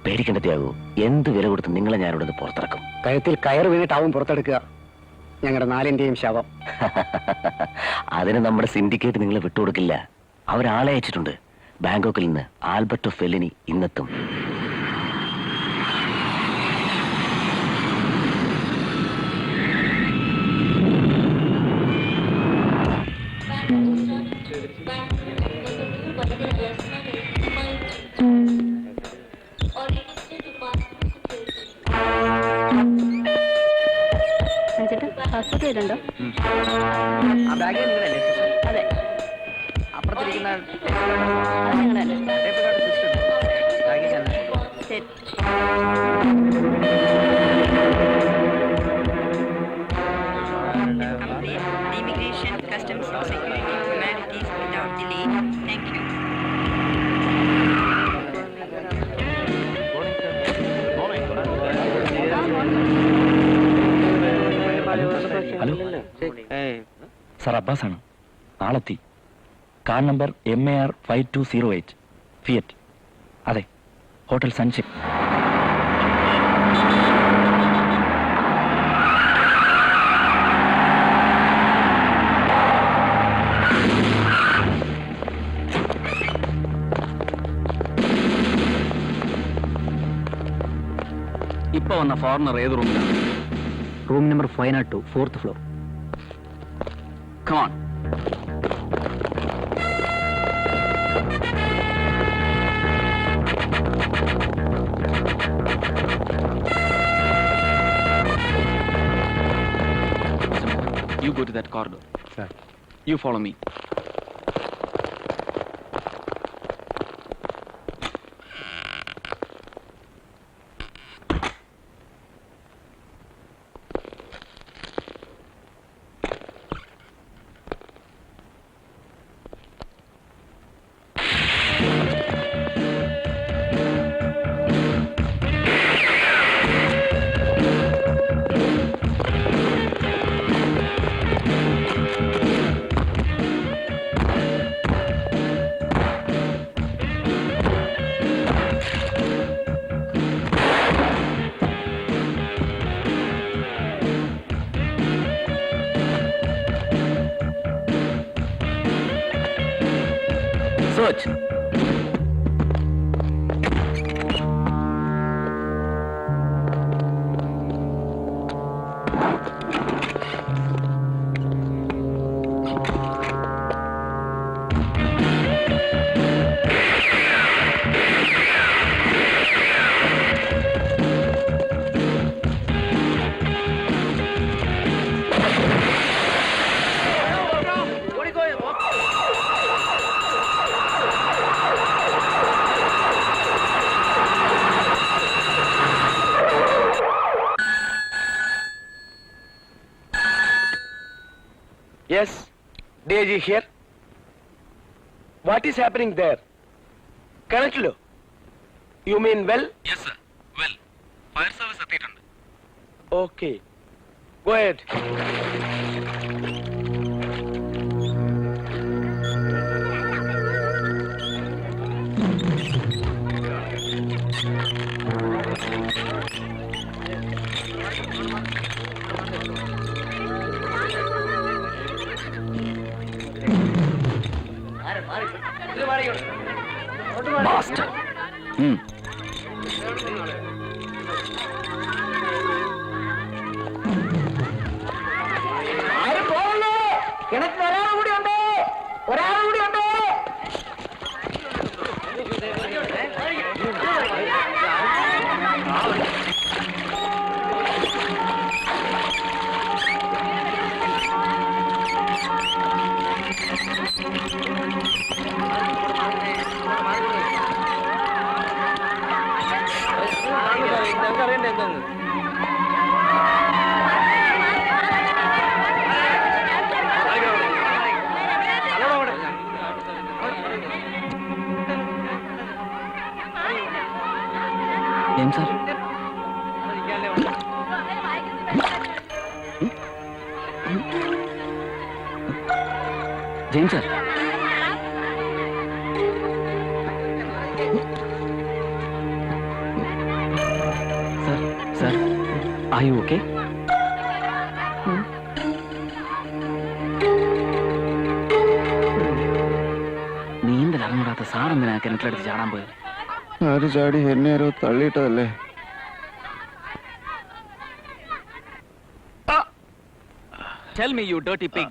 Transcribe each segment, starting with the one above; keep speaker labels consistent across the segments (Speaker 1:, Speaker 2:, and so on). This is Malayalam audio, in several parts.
Speaker 1: പേടിക്കേണ്ട ത്യാഗു, എന്ത് വില കൊടുത്ത് നിങ്ങളെ ഞാനിവിടെ പുറത്തിറക്കും.
Speaker 2: കഴുത്തിൽ കയർ വീണിട്ടാവും പുറത്തെടുക്കുക ഞങ്ങളുടെ നാലിന്റെയും ശവം.
Speaker 1: അതിന് നമ്മുടെ സിൻഡിക്കേറ്റ് നിങ്ങളെ വിട്ടുകൊടുക്കില്ല. അവരാളെ അയച്ചിട്ടുണ്ട്. ബാങ്കോക്കിൽ നിന്ന് ആൽബർട്ടോ ഫെല്ലിനി ഇന്നെത്തും.
Speaker 3: പാസ്പോർട്ട് ചെയ്തുണ്ടോ? അതെ,
Speaker 2: അപ്പുറത്തിരിക്കുന്ന
Speaker 3: അത് ഞങ്ങളല്ലേ. ശരി.
Speaker 4: Immigration, Customs, Security, Humanities without delay. Thank you.
Speaker 1: Hello sir, അബ്ബാസാണ്. നാളെത്തി. Car number MAR 5208 Fiat. അതെ, ഹോട്ടൽ സൺഷിപ്പ്.
Speaker 2: ഇപ്പൊ വന്ന ഫോറിനർ ഏത് റൂമിലാണ്? Room number 502, 4th floor. Come on.
Speaker 5: You go to that corridor.
Speaker 2: Sir.
Speaker 5: You follow me.
Speaker 1: Search.
Speaker 2: Yes, DG here. What is happening there? Correctly? You mean well?
Speaker 5: Yes, sir. Well, fire service എത്തിയിട്ടുണ്ട്.
Speaker 2: Okay. Go ahead.
Speaker 1: Bastard.
Speaker 2: James sir James sir sir sir are you okay? നീന്തൽ അറിഞ്ഞൂടാത്ത സാറെന്തിനാ കിണറ്റിലെടുത്ത് ചാടാൻ പോയത്?
Speaker 6: ആര് ചാടി എന്നെ ആരോ തള്ളിയിട്ടതല്ലേ?
Speaker 5: Tell me, you dirty pig.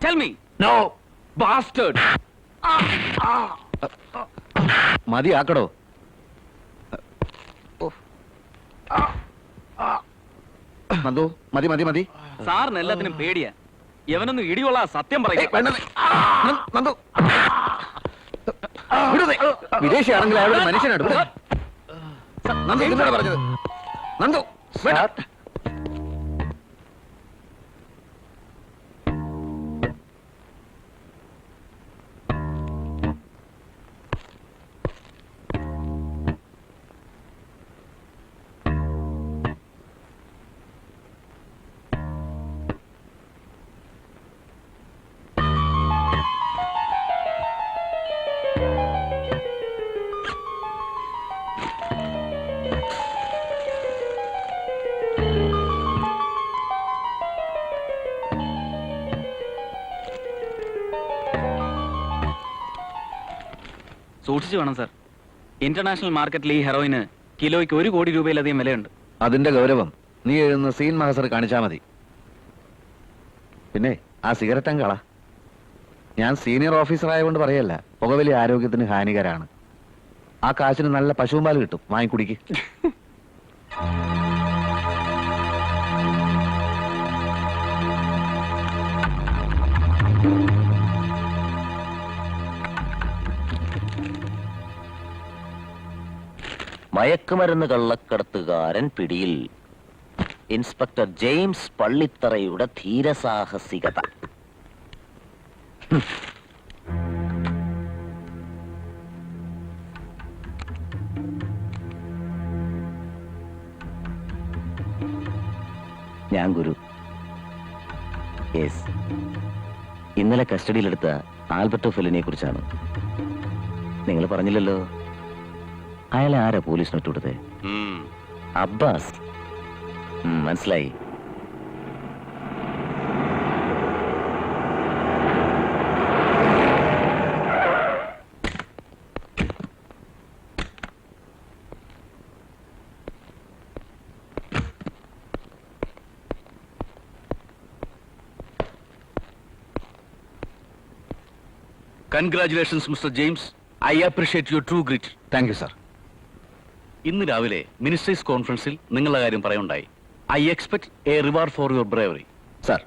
Speaker 5: Tell me.
Speaker 2: No
Speaker 5: Bastard.
Speaker 6: മതി ആക്കടോ. നന്ദു മതി മതി മതി.
Speaker 5: സാറിന് എല്ലാത്തിനും പേടിയാ. എവനൊന്നും ഇടിയുള്ള സത്യം പറയും.
Speaker 6: നന്ദു വിദേശിയാണെങ്കിൽ അയാളൊരു മനുഷ്യനാണ്. നന്ദു എന്താണ് പറഞ്ഞത്? നന്ദു
Speaker 5: സൂക്ഷിച്ചു വേണം സാർ. ഇന്റർനാഷണൽ മാർക്കറ്റിൽ ഈ ഹെറോയിന് കിലോയ്ക്ക് 1 കോടി രൂപയിലധികം വിലയുണ്ട്.
Speaker 6: അതിന്റെ ഗൗരവം നീ എഴുതുന്ന സീൻ മഹസർ കാണിച്ചാ മതി. പിന്നെ ആ സിഗരറ്റ് അങ്കള. ഞാൻ സീനിയർ ഓഫീസർ ആയതുകൊണ്ട് പറയല്ല, പുകവലി ആരോഗ്യത്തിന് ഹാനികരാണ്. ആ കാശിന് നല്ല പശുമ്പാൽ കിട്ടും, വാങ്ങിക്കുടിക്ക്.
Speaker 1: മയക്കുമരുന്ന് കള്ളക്കടത്തുകാരൻ പിടിയിൽ. ഇൻസ്പെക്ടർ ജെയിംസ് പള്ളിത്തറയുടെ ധീരസാഹസികത. ഞാൻ ഗുരു. യെസ്, ഇന്നലെ കസ്റ്റഡിയിലെടുത്ത ആൽബർട്ടോ ഫെലിനെ കുറിച്ചാണ്. നിങ്ങൾ പറഞ്ഞില്ലല്ലോ, അയാളെ ആരാ പോലീസിന് വിട്ടുകൊടുത്തേ? അബ്ബാസ്. മനസ്സിലായി.
Speaker 7: Congratulations, Mr. James. I appreciate your true grit.
Speaker 6: Thank you sir.
Speaker 7: ഇന്ന് രാവിലെ മിനിസ്റ്റേഴ്സ് കോൺഫറൻസിൽ നിങ്ങളുടെ കാര്യം പറയുണ്ടായി. I expect a reward for your bravery.
Speaker 6: Sir,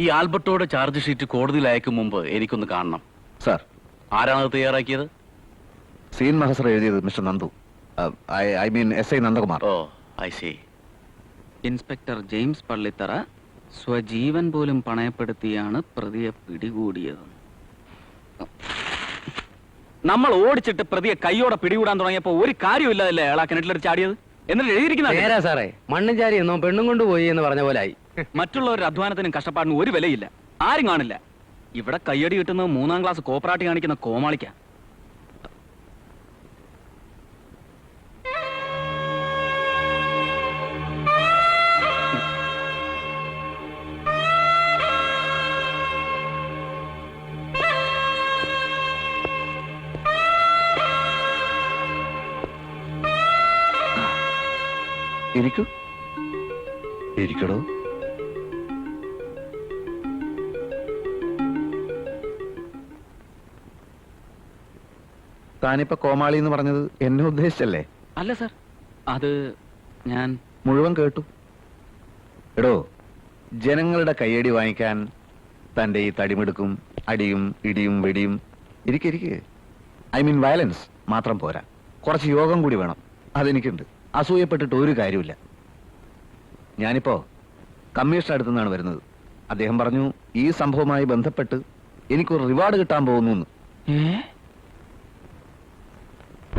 Speaker 7: ഈ ആൽബർട്ടോയുടെ ചാർജ് ഷീറ്റ് കോടതിയിൽ അയക്കും മുമ്പ് എനിക്കൊന്ന് കാണണം.
Speaker 6: സാർ,
Speaker 7: ആരാണത് തയ്യാറാക്കിയത്?
Speaker 6: സീൻ മഹസർ എഴുതിയത് mister Nandu. I mean SI Nandakumar.
Speaker 7: Oh, I see.
Speaker 5: Inspector James Pallithara സ്വജീവൻ പോലും പണയപ്പെടുത്തിയാണ് പ്രതിയെ പിടികൂടിയത്. നമ്മൾ ഓടിച്ചിട്ട് പ്രതിയെ കൈയോടെ പിടികൂടാൻ തുടങ്ങിയപ്പോ ഒരു കാര്യമില്ലതല്ലേ അയാൾ ആ കിണറ്റിലെടുത്ത് ചാടിയത്? എന്നിട്ട് എഴുതിയിരിക്കുന്ന
Speaker 2: സാറേ, മണ്ണും ചാരി എന്നോ പെണ്ണും കൊണ്ടുപോയി എന്ന് പറഞ്ഞ പോലായി.
Speaker 5: മറ്റുള്ളവരുടെ അധ്വാനത്തിനും കഷ്ടപ്പാടിനും ഒരു വിലയില്ല, ആരും കാണില്ല. ഇവിടെ കയ്യടി കിട്ടുന്നത് 3ാം ക്ലാസ് കോപ്പറാട്ടി കാണിക്കുന്ന കോമാളിക്ക.
Speaker 6: ഇരിക്കൂ, ഇരിക്കടോ. താനിപ്പോ കോമാളി എന്ന് പറഞ്ഞത് എന്നെ ഉദ്ദേശിച്ചല്ലേ?
Speaker 5: അല്ല സർ, അത് ഞാൻ
Speaker 6: മുഴുവൻ കേട്ടു. എടോ, ജനങ്ങളുടെ കയ്യടി വാങ്ങിക്കാൻ തന്റെ ഈ തടിമെടുക്കും അടിയും ഇടിയും വെടിയും ഇരിക്കെ ഐ മീൻ വയലൻസ് മാത്രം പോരാ. കുറച്ച് യോഗം കൂടി വേണം. അതെനിക്കുണ്ട്. അസൂയപ്പെട്ടിട്ട് ഒരു കാര്യമില്ല. ഞാനിപ്പോ കമ്മീഷണർ അടുത്തു നിന്നാണ് വരുന്നത്. അദ്ദേഹം പറഞ്ഞു ഈ സംഭവവുമായി ബന്ധപ്പെട്ട് എനിക്കൊരു റിവാർഡ് കിട്ടാൻ പോകുന്നു എന്ന്.